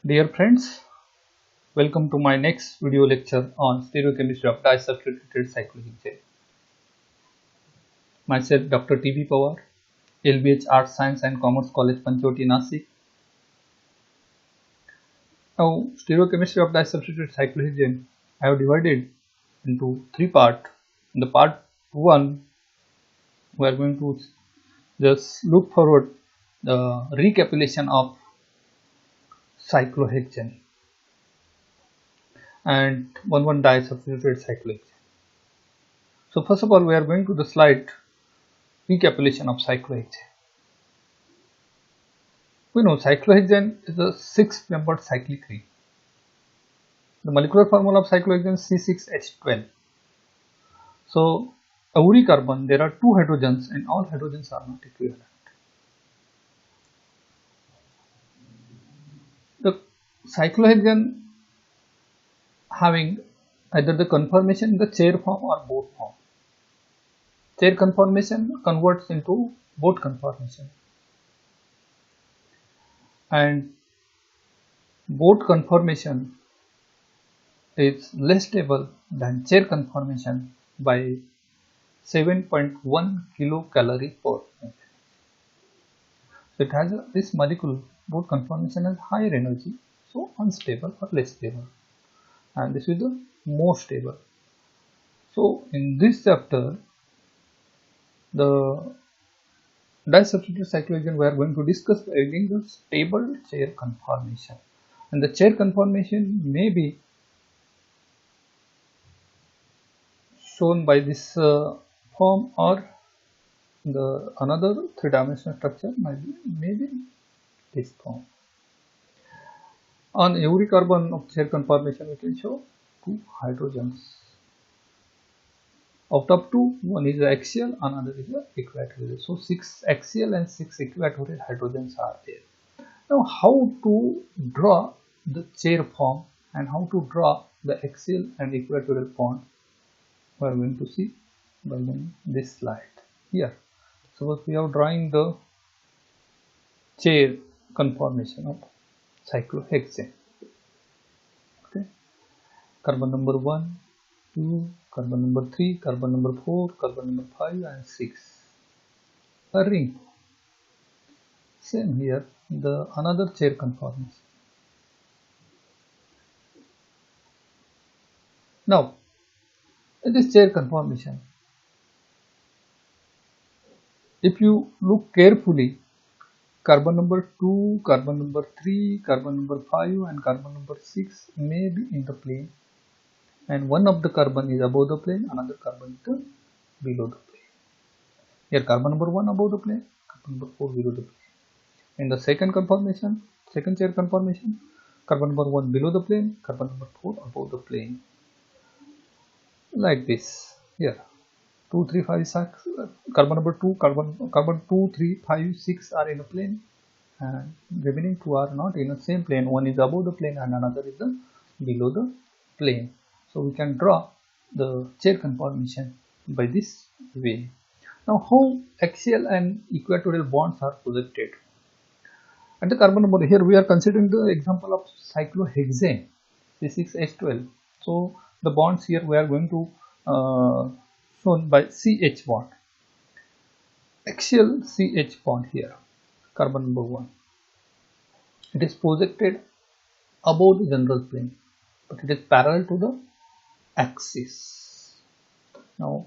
Dear friends, welcome to my next video lecture on stereochemistry of disubstituted cyclohexane. Myself Dr. T.V. Pawar, LBH Arts Science and Commerce College, Panchoti, Nasik. Now, stereochemistry of disubstituted cyclohexane I have divided into three parts. In the part 1, we are going to just look forward the recapitulation of cyclohexane and 1,1-disubstituted cyclohexane. So first of all, we are going to the slide recapitulation of cyclohexane. We know cyclohexane is a 6-membered cyclic ring. The molecular formula of cyclohexane is C6H12. So every carbon there are 2 hydrogens and all hydrogens are not equivalent. The cyclohexane having either the conformation in the chair form or boat form. Chair conformation converts into boat conformation, and boat conformation is less stable than chair conformation by 7.1 kilocalorie per minute. So it has this molecule, boat conformation has higher energy, so unstable or less stable, and this is the more stable. So in this chapter, the disubstituted cyclohexane, we are going to discuss again the stable chair conformation, and the chair conformation may be shown by this form, or the another 3-dimensional structure maybe this form. On every carbon of chair conformation, we can show 2 hydrogens. Out of 2, one is axial, another is equatorial. So 6 axial and 6 equatorial hydrogens are there. Now, how to draw the chair form and how to draw the axial and equatorial bond, we are going to see by this slide here. Suppose we are drawing the chair conformation of cyclohexane. Okay, carbon number 1, 2, carbon number 3, carbon number 4, carbon number 5 and 6. A ring. Same here, the another chair conformation. Now, in this chair conformation, if you look carefully, carbon number 2, carbon number 3, carbon number 5 and carbon number 6 may be in the plane, and one of the carbon is above the plane, another carbon is below the plane. Here carbon number 1 above the plane, carbon number 4 below the plane. In the second conformation, second chair conformation, carbon number 1 below the plane, carbon number 4 above the plane. Like this. Here 2, 3, 5, 6, carbon number 2, carbon 2, 3, 5, 6 are in a plane, and remaining 2 are not in the same plane. One is above the plane and another is below the plane. So we can draw the chair conformation by this way. Now, how axial and equatorial bonds are projected? At the carbon number, here we are considering the example of cyclohexane C6H12. So the bonds here we are going to shown by CH bond. Axial CH bond here, carbon number 1. It is projected above the general plane, but it is parallel to the axis. Now,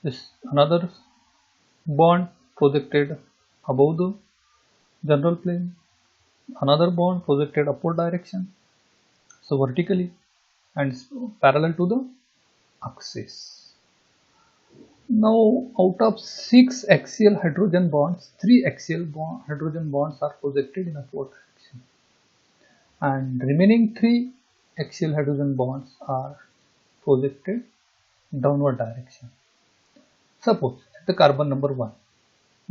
this another bond projected above the general plane, another bond projected upward direction, so vertically and parallel to the axis. Now, out of 6 axial hydrogen bonds, 3 axial hydrogen bonds are projected in upward direction, and remaining 3 axial hydrogen bonds are projected downward direction. Suppose at the carbon number 1,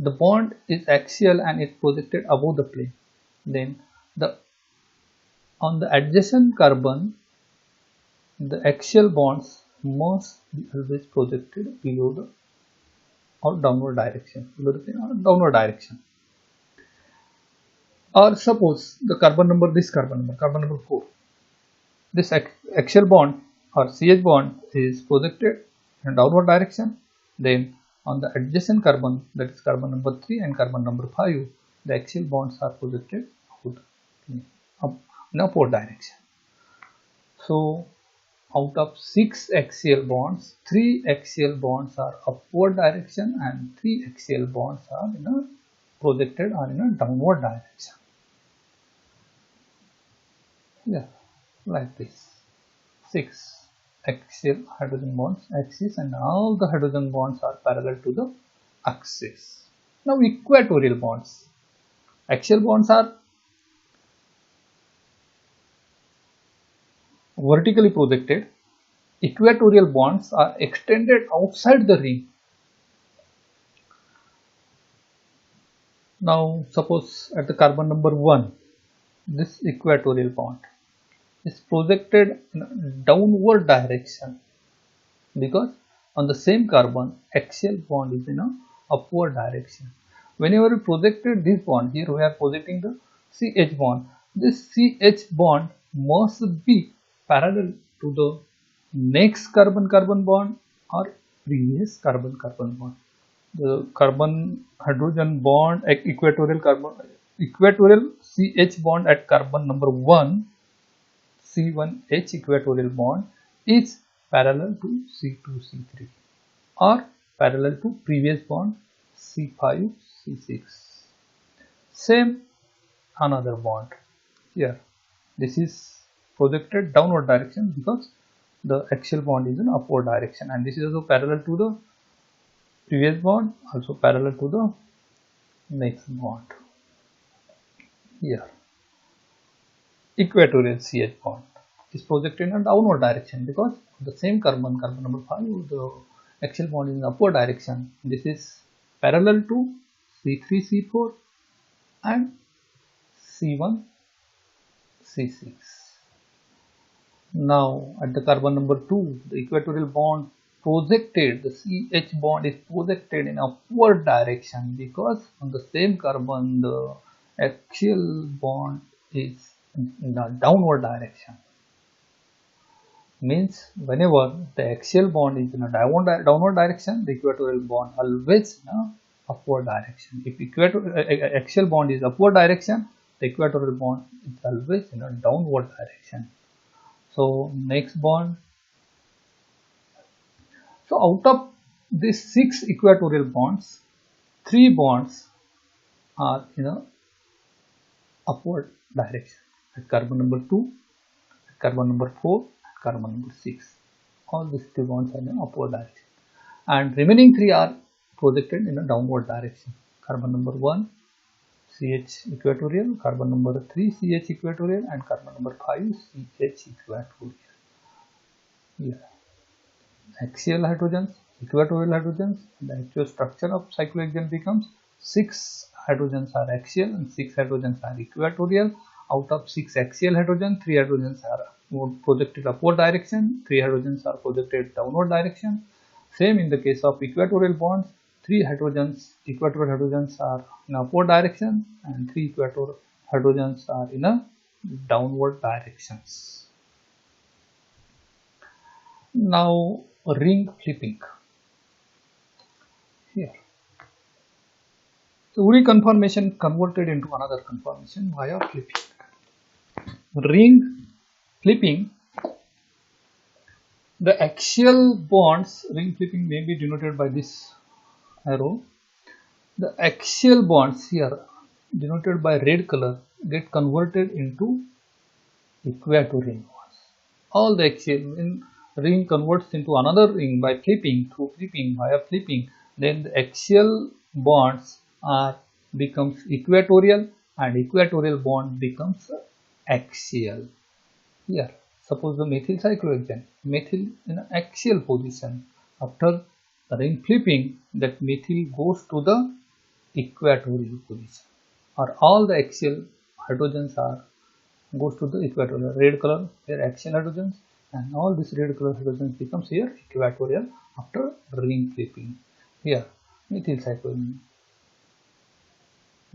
the bond is axial and is projected above the plane, then on the adjacent carbon, the axial bonds must be always projected below the or downward direction, below the plane or downward direction. Or suppose the carbon number, carbon number 4, this axial bond or CH bond is projected in downward direction. Then on the adjacent carbon, that is carbon number 3 and carbon number 5, the axial bonds are projected in upward direction. So out of 6 axial bonds, 3 axial bonds are upward direction and 3 axial bonds are projected are in a downward direction. Yeah, like this. 6 axial hydrogen bonds axis, and all the hydrogen bonds are parallel to the axis. Now equatorial bonds. Axial bonds are vertically projected. Equatorial bonds are extended outside the ring. Now suppose at the carbon number 1, this equatorial bond is projected in a downward direction, because on the same carbon axial bond is in a upward direction. Whenever we projected this bond, here we are projecting the CH bond. This CH bond must be parallel to the next carbon-carbon bond or previous carbon-carbon bond. The carbon hydrogen bond at equatorial CH bond at carbon number 1, C1H equatorial bond is parallel to C2C3 or parallel to previous bond C5C6. Same another bond here. This is projected downward direction because the axial bond is in upward direction, and this is also parallel to the previous bond, also parallel to the next bond. Here equatorial CH bond is projected in a downward direction because the same carbon number 5, the axial bond is in upward direction. This is parallel to C3C4 and C1C6. Now at the carbon number 2, the equatorial bond projected, the CH bond is projected in upward direction because on the same carbon the axial bond is in the downward direction. Means whenever the axial bond is in a downward direction, the equatorial bond always in a upward direction. If axial bond is upward direction, the equatorial bond is always in a downward direction. So next bond. So out of these 6 equatorial bonds, 3 bonds are in a upward direction at carbon number 2, at carbon number 4, at carbon number 6. All these 3 bonds are in an upward direction, and remaining 3 are projected in a downward direction. Carbon number 1 CH equatorial, carbon number 3 CH equatorial, and carbon number 5 CH equatorial. Here axial hydrogens, equatorial hydrogens. The actual structure of cyclohexane becomes 6 hydrogens are axial and 6 hydrogens are equatorial. Out of 6 axial hydrogens, 3 hydrogens are projected upward direction, 3 hydrogens are projected downward direction. Same in the case of equatorial bonds, 3 equatorial hydrogens are in upward direction and 3 equatorial hydrogens are in a downward directions. Now ring flipping. Here, so Uri conformation converted into another conformation via flipping. Ring flipping, the axial bonds, ring flipping may be denoted by this arrow. The axial bonds here denoted by red color get converted into equatorial bonds. All the axial in ring converts into another ring by flipping, via flipping, then the axial bonds becomes equatorial and equatorial bond becomes axial. Here suppose the methyl cyclohexane, methyl in an axial position. After ring flipping, that methyl goes to the equatorial position, or all the axial hydrogens goes to the equatorial. Red color here axial hydrogens, and all this red color hydrogens becomes here equatorial after ring flipping. Here methyl cyclohexane,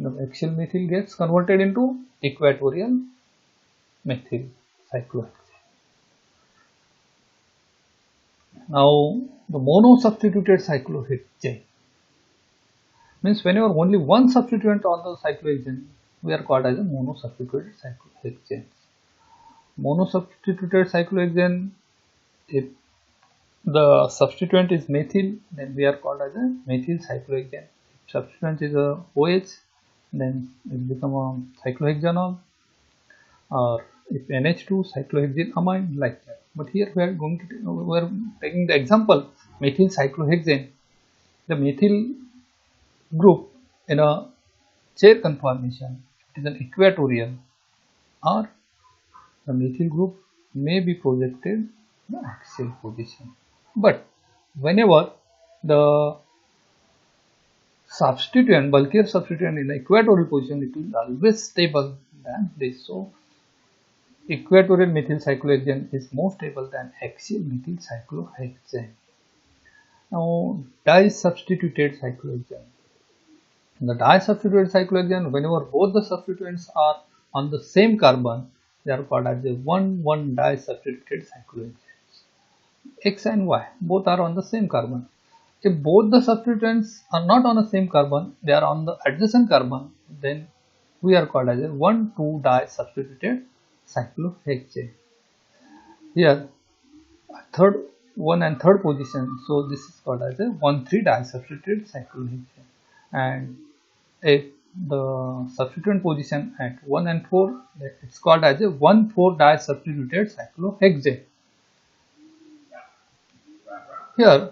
The axial methyl gets converted into equatorial methyl cyclohexane. Now the mono-substituted cyclohexane means whenever only one substituent on the cyclohexane, we are called as a mono-substituted cyclohexane. Mono-substituted cyclohexane, if the substituent is methyl, then we are called as a methyl cyclohexane. If substituent is a OH, then it become a cyclohexanol, or if NH2, cyclohexane amine, like that. But here we are taking the example methyl cyclohexane. The methyl group in a chair conformation, it is an equatorial, or the methyl group may be projected in the axial position. But whenever the substituent, bulkier substituent in the equatorial position, it is always stable than this. So equatorial methyl cyclohexane is more stable than axial methyl cyclohexane. Now disubstituted cyclohexane. The disubstituted cyclohexane, whenever both the substituents are on the same carbon, they are called as a 1,1 disubstituted cyclohexane. X and Y both are on the same carbon. If both the substituents are not on the same carbon, they are on the adjacent carbon, then we are called as a 1,2 disubstituted cyclohexane. Here third one and third position, so this is called as a 1,3 disubstituted cyclohexane. And if the substituent position at 1 and 4, it's called as a 1,4 disubstituted cyclohexane. Here,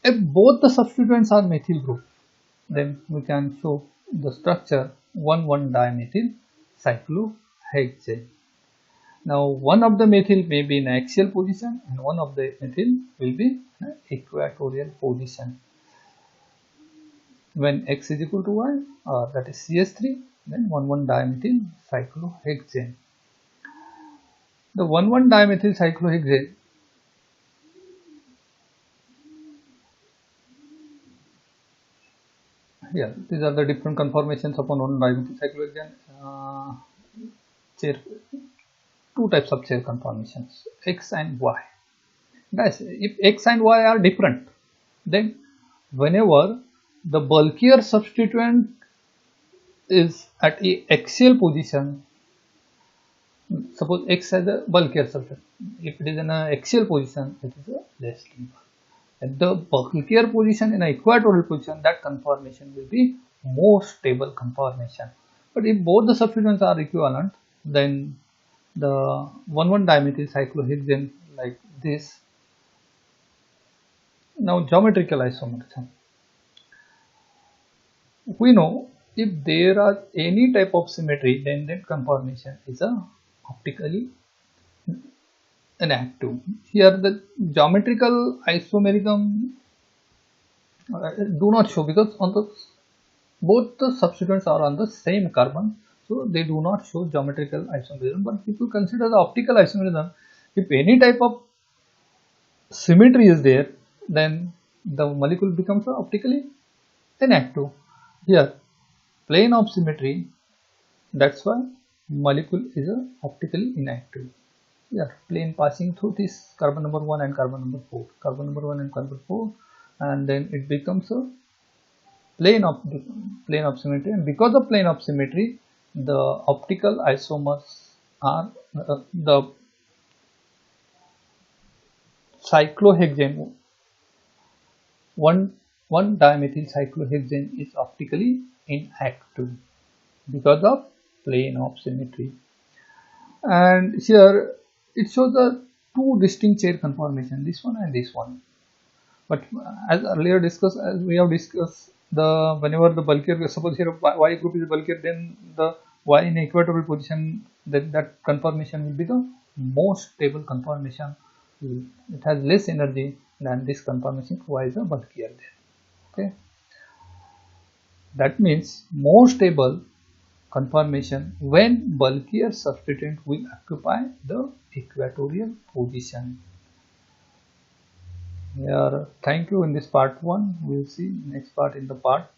if both the substituents are methyl group, then we can show the structure 1,1 dimethyl cyclohexane. Now one of the methyl may be in axial position and one of the methyl will be in equatorial position. When X is equal to Y, that is CH3, then 1,1 dimethyl cyclohexane. The 1,1 dimethyl cyclohexane here, these are the different conformations upon 1 dimethyl cyclohexane. Two types of chair conformations, X and Y. Guys, if X and Y are different, then whenever the bulkier substituent is at a axial position, suppose X has a bulkier substituent, if it is in an axial position, it is a less stable. At the bulkier position in an equatorial position, that conformation will be more stable conformation. But if both the substituents are equivalent, then the 1,1 dimethyl cyclohexane like this. Now geometrical isomerism. We know if there are any type of symmetry, then that conformation is a optically inactive. Here the geometrical isomerism do not show because on the both the substituents are on the same carbon, so they do not show geometrical isomerism. But if you consider the optical isomerism, if any type of symmetry is there, then the molecule becomes optically inactive. Here plane of symmetry, that's why molecule is optically inactive. Here plane passing through this carbon number 1 and carbon number 4, carbon number 1 and carbon 4, and then it becomes a plane of symmetry, and because of plane of symmetry, the optical isomers are the cyclohexane 1 dimethyl cyclohexane is optically inactive because of plane of symmetry. And here it shows the two distinct chair conformation, this one and this one. But as earlier discussed, as we have discussed, the whenever the bulkier, suppose here Y group is bulkier, then the Y in equatorial position, that conformation will be the most stable conformation. It has less energy than this conformation. Y is a bulkier there. Okay, that means more stable conformation when bulkier substituent will occupy the equatorial position. Here, thank you in this part 1. We will see next part in the part